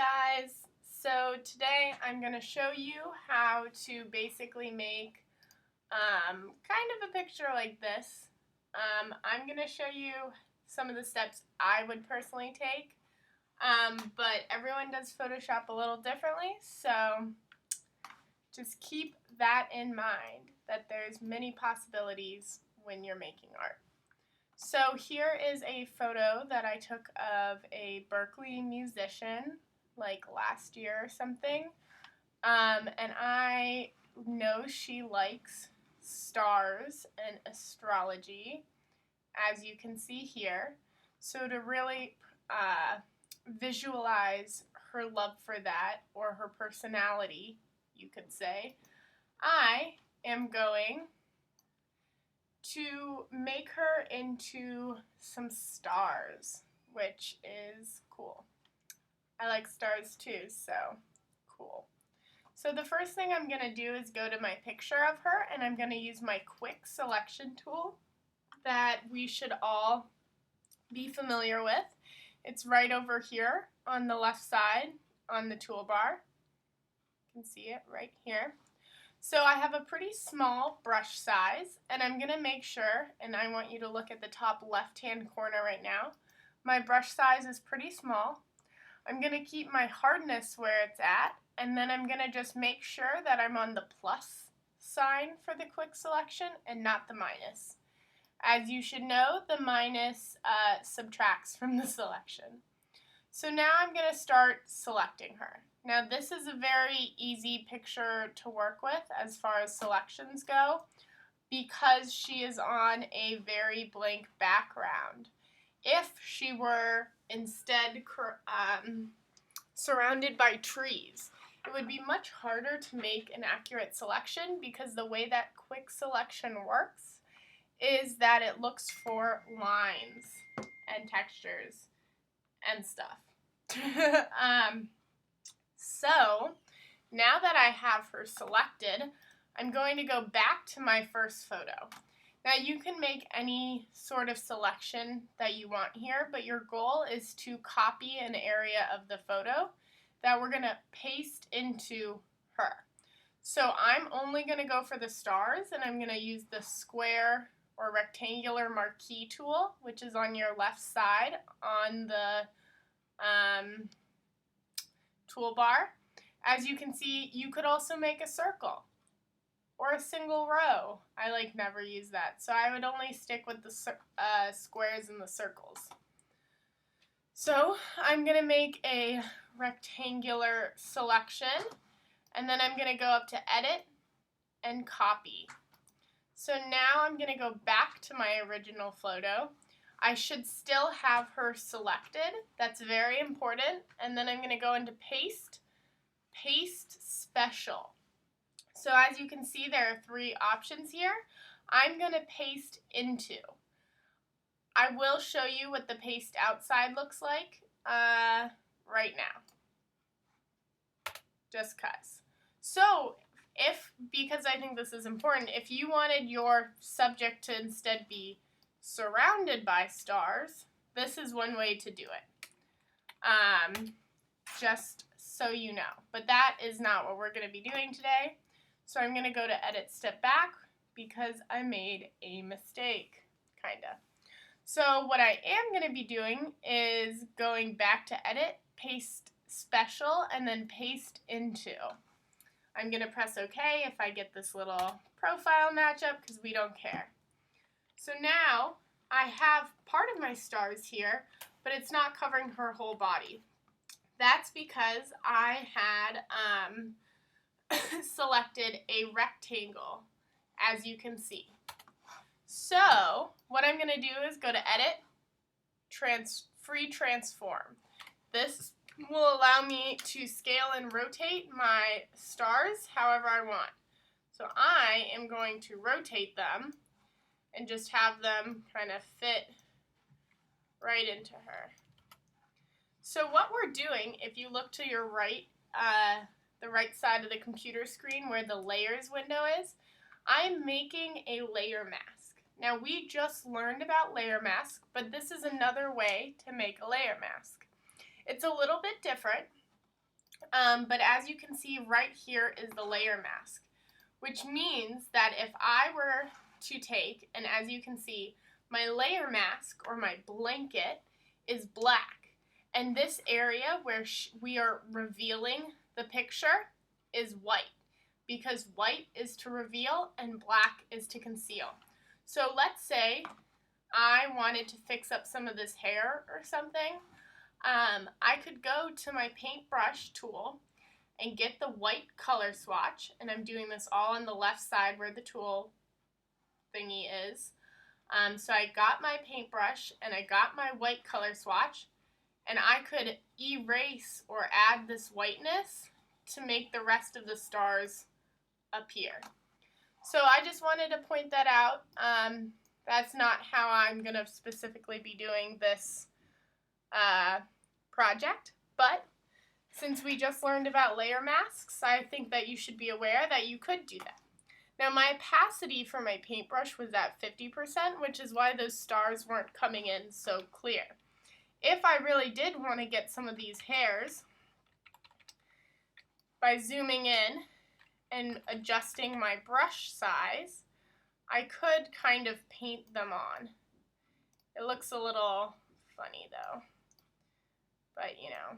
guys! So today I'm going to show you how to basically make kind of a picture like this. I'm going to show you some of the steps I would personally take, but everyone does Photoshop a little differently, so just keep that in mind, that there's many possibilities when you're making art. So here is a photo that I took of a Berkeley musician like last year or something, and I know she likes stars and astrology, as you can see here. So to really visualize her love for that, or her personality, you could say, I am going to make her into some stars, which is cool. I like stars too, so cool. So the first thing I'm going to do is go to my picture of her, and I'm going to use my quick selection tool that we should all be familiar with. It's right over here on the left side on the toolbar. You can see it right here. So I have a pretty small brush size, and I'm going to make sure, and I want you to look at the top left-hand corner right now, my brush size is pretty small. I'm going to keep my hardness where it's at, and then I'm going to just make sure that I'm on the plus sign for the quick selection and not the minus. As you should know, the minus subtracts from the selection. So now I'm going to start selecting her. Now this is a very easy picture to work with as far as selections go, because she is on a very blank background. If she were instead surrounded by trees, it would be much harder to make an accurate selection, because the way that quick selection works is that it looks for lines and textures and stuff. So now that I have her selected, I'm going to go back to my first photo. Now you can make any sort of selection that you want here, but your goal is to copy an area of the photo that we're going to paste into her. So I'm only going to go for the stars, and I'm going to use the square or rectangular marquee tool, which is on your left side on the toolbar. As you can see, you could also make a circle or a single row. I never use that, so I would only stick with the squares and the circles. So I'm going to make a rectangular selection, and then I'm going to go up to Edit and Copy. So now I'm going to go back to my original photo. I should still have her selected. That's very important. And then I'm going to go into Paste, Paste Special. So as you can see, there are three options here. I'm going to paste into. I will show you what the paste outside looks like right now, just cause. So because I think this is important, if you wanted your subject to instead be surrounded by stars, this is one way to do it. Just so you know. But that is not what we're going to be doing today. So I'm going to go to Edit, Step Back, because I made a mistake, kinda. So what I am going to be doing is going back to Edit, Paste Special, and then Paste Into. I'm going to press OK if I get this little profile matchup, because we don't care. So now I have part of my stars here, but it's not covering her whole body. That's because I had selected a rectangle, as you can see. So what I'm going to do is go to Edit, Free Transform. This will allow me to scale and rotate my stars however I want. So I am going to rotate them and just have them kind of fit right into her. So what we're doing, if you look to your right, the right side of the computer screen where the layers window is, I'm making a layer mask. Now we just learned about layer mask, but this is another way to make a layer mask. It's a little bit different. But as you can see, right here is the layer mask, which means that if I were to take, and as you can see, my layer mask or my blanket is black, and this area where we are revealing the picture is white, because white is to reveal and black is to conceal. So let's say I wanted to fix up some of this hair or something. I could go to my paintbrush tool and get the white color swatch, and I'm doing this all on the left side where the tool thingy is. So I got my paintbrush and I got my white color swatch, and I could erase or add this whiteness to make the rest of the stars appear. So I just wanted to point that out. That's not how I'm going to specifically be doing this project, but since we just learned about layer masks, I think that you should be aware that you could do that. Now my opacity for my paintbrush was at 50%, which is why those stars weren't coming in so clear. If I really did want to get some of these hairs, by zooming in and adjusting my brush size, I could kind of paint them on. It looks a little funny though, but you know,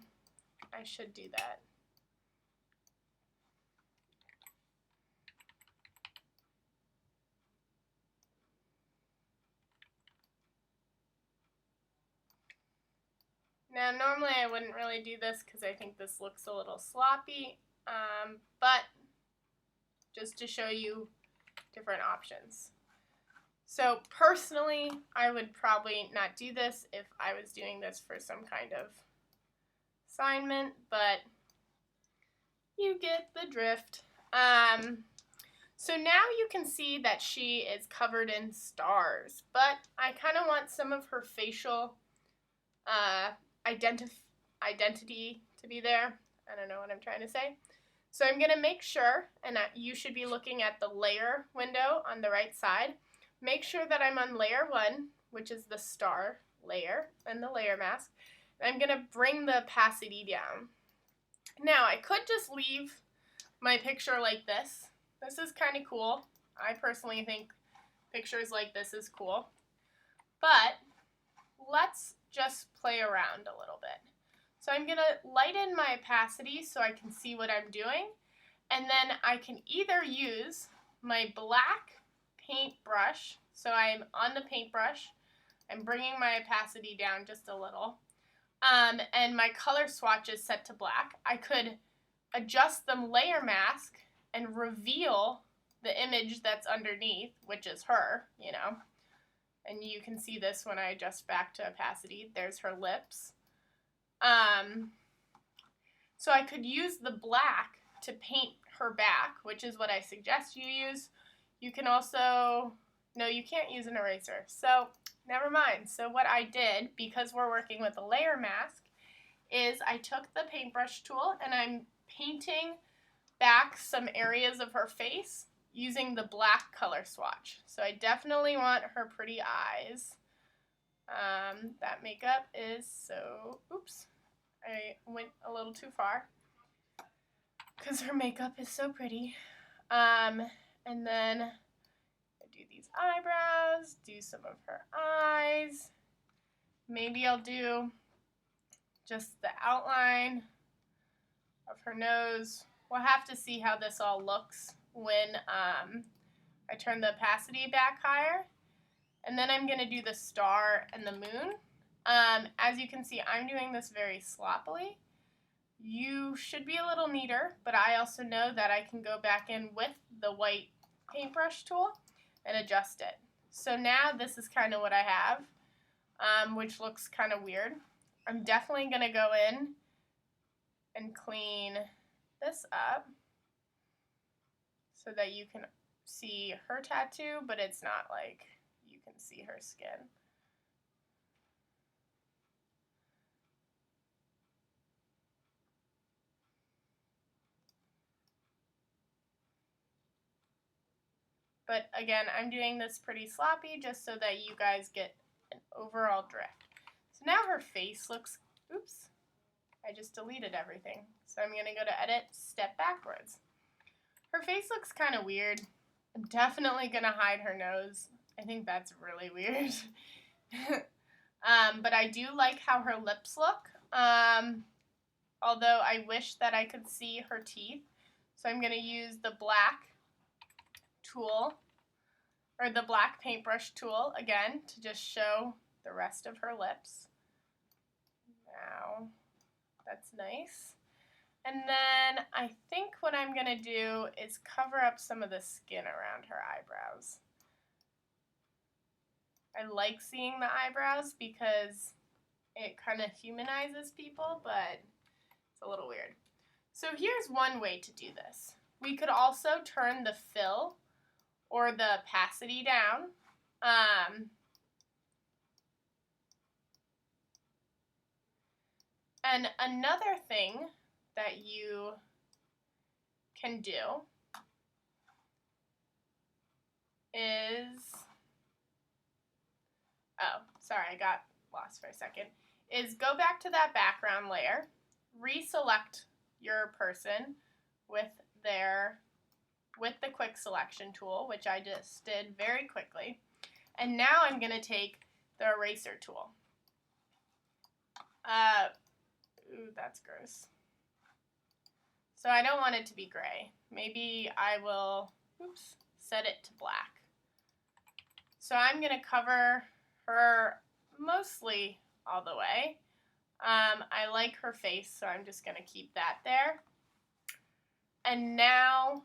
I should do that. Now normally I wouldn't really do this because I think this looks a little sloppy, but just to show you different options. So personally, I would probably not do this if I was doing this for some kind of assignment, but you get the drift. So now you can see that she is covered in stars, but I kind of want some of her facial identity to be there. I don't know what I'm trying to say. So I'm going to make sure, and you should be looking at the layer window on the right side. Make sure that I'm on layer 1, which is the star layer and the layer mask. And I'm going to bring the opacity down. Now I could just leave my picture like this. This is kind of cool. I personally think pictures like this is cool. But let's just play around a little bit. So I'm going to lighten my opacity so I can see what I'm doing, and then I can either use my black paintbrush, so I'm on the paintbrush, I'm bringing my opacity down just a little, and my color swatch is set to black. I could adjust the layer mask and reveal the image that's underneath, which is her, you know. And you can see this when I adjust back to opacity. There's her lips. So I could use the black to paint her back, which is what I suggest you use. You can also, no, you can't use an eraser. So never mind. So what I did, because we're working with a layer mask, is I took the paintbrush tool and I'm painting back some areas of her face using the black color swatch. So I definitely want her pretty eyes. That makeup is so, oops, I went a little too far because her makeup is so pretty. And then I do these eyebrows, do some of her eyes. Maybe I'll do just the outline of her nose. We'll have to see how this all looks when I turn the opacity back higher. And then I'm going to do the star and the moon. As you can see, I'm doing this very sloppily. You should be a little neater, but I also know that I can go back in with the white paintbrush tool and adjust it. So now this is kind of what I have, which looks kind of weird. I'm definitely going to go in and clean this up so that you can see her tattoo, but it's not like you can see her skin. But again, I'm doing this pretty sloppy just so that you guys get an overall drift. So now her face looks, oops, I just deleted everything. So I'm going to go to Edit, Step Backwards. Her face looks kind of weird. I'm definitely going to hide her nose. I think that's really weird. But I do like how her lips look. Although I wish that I could see her teeth. So I'm going to use the black tool, or the black paintbrush tool again, to just show the rest of her lips. Now, that's nice. And then I think what I'm going to do is cover up some of the skin around her eyebrows. I like seeing the eyebrows because it kind of humanizes people, but it's a little weird. So here's one way to do this. We could also turn the fill or the opacity down. And another thing that you can do is, oh, sorry, I got lost for a second, is go back to that background layer, reselect your person with the quick selection tool, which I just did very quickly. And now I'm going to take the eraser tool. Ooh, that's gross. So I don't want it to be gray. Maybe I will, set it to black. So I'm going to cover her mostly all the way. I like her face, so I'm just going to keep that there. And now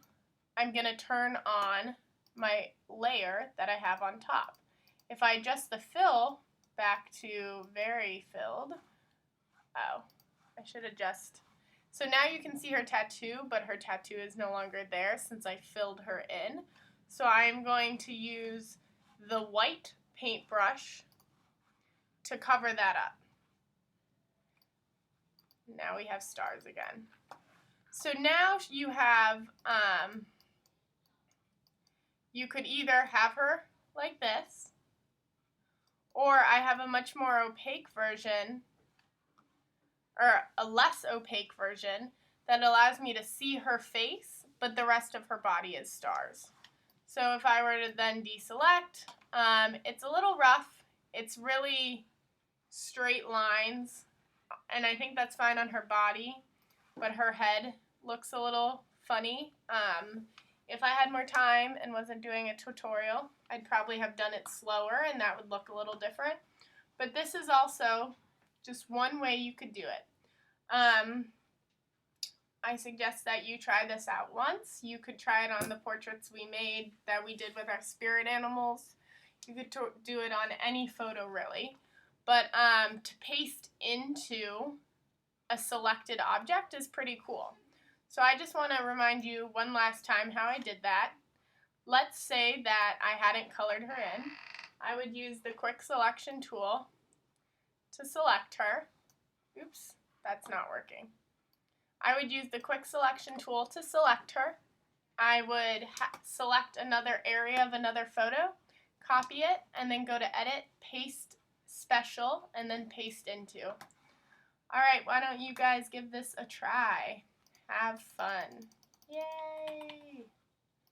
I'm going to turn on my layer that I have on top. If I adjust the fill back to very filled, oh, I should adjust. So now you can see her tattoo, but her tattoo is no longer there since I filled her in. So I'm going to use the white paintbrush to cover that up. Now we have stars again. So now you have, you could either have her like this, or I have a much more opaque version, or a less opaque version, that allows me to see her face, but the rest of her body is stars. So if I were to then deselect, it's a little rough. It's really straight lines, and I think that's fine on her body, but her head looks a little funny. If I had more time and wasn't doing a tutorial, I'd probably have done it slower, and that would look a little different. But this is also just one way you could do it. I suggest that you try this out once. You could try it on the portraits we made that we did with our spirit animals. You could do it on any photo, really. But to paste into a selected object is pretty cool. So I just want to remind you one last time how I did that. Let's say that I hadn't colored her in. I would use the quick selection tool to select her. Oops, that's not working. I would use the quick selection tool to select her. I would select another area of another photo, copy it, and then go to Edit, Paste Special, and then paste into. Alright, why don't you guys give this a try? Have fun. Yay!